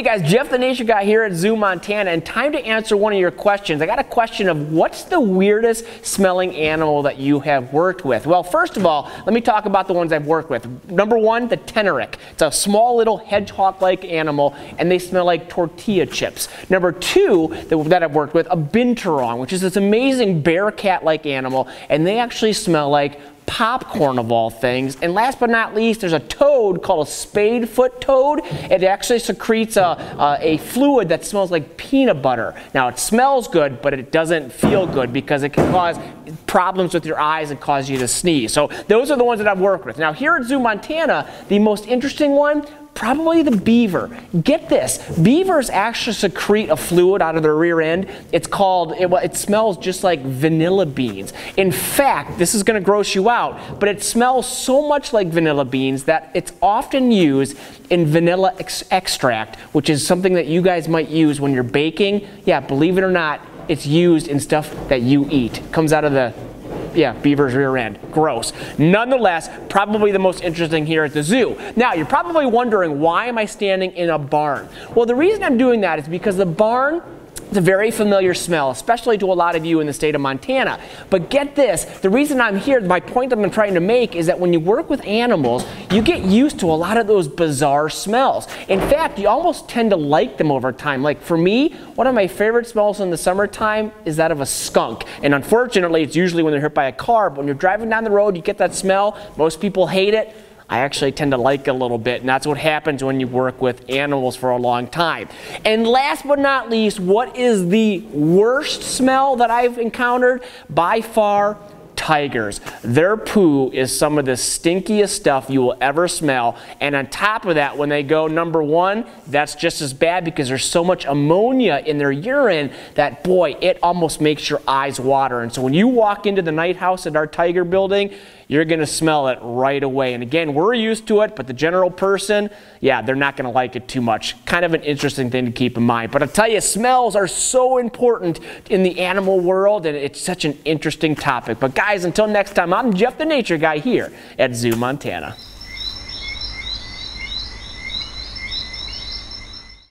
Hey guys, Jeff the Nature Guy here at ZooMontana, and time to answer one of your questions. I got a question of what's the weirdest smelling animal that you have worked with? Well, first of all, let me talk about the ones I've worked with. Number one, the teneric. It's a small little hedgehog-like animal, and they smell like tortilla chips. Number two that I've worked with, a binturong, which is this amazing bear cat-like animal, and they actually smell like popcorn of all things. And last but not least, there's a toad called a spade foot toad. It actually secretes a fluid that smells like peanut butter. Now it smells good, but it doesn't feel good because it can cause problems with your eyes and cause you to sneeze. So those are the ones that I've worked with. Now here at ZooMontana, the most interesting one, probably the beaver. Get this, beavers actually secrete a fluid out of their rear end. It's called, it smells just like vanilla beans. In fact, this is gonna gross you out, but it smells so much like vanilla beans that it's often used in vanilla extract, which is something that you guys might use when you're baking. Yeah, believe it or not, it's used in stuff that you eat. It comes out of the beaver's rear end. Gross. Nonetheless, probably the most interesting here at the zoo. Now, you're probably wondering, why am I standing in a barn? Well, the reason I'm doing that is because the barn, it's a very familiar smell, especially to a lot of you in the state of Montana. But get this, the reason I'm here, my point that I'm trying to make is that when you work with animals, you get used to a lot of those bizarre smells. In fact, you almost tend to like them over time. Like for me, one of my favorite smells in the summertime is that of a skunk. And unfortunately, it's usually when they're hit by a car, but when you're driving down the road, you get that smell. Most people hate it. I actually tend to like it a little bit, and that's what happens when you work with animals for a long time. And last but not least, what is the worst smell that I've encountered? By far, tigers. Their poo is some of the stinkiest stuff you will ever smell. And on top of that, when they go number one, that's just as bad because there's so much ammonia in their urine that, boy, it almost makes your eyes water. And so when you walk into the night house at our tiger building, you're gonna smell it right away. And again, we're used to it, but the general person, yeah, they're not gonna like it too much. Kind of an interesting thing to keep in mind. But I'll tell you, smells are so important in the animal world, and it's such an interesting topic. But guys, until next time, I'm Jeff the Nature Guy here at ZooMontana.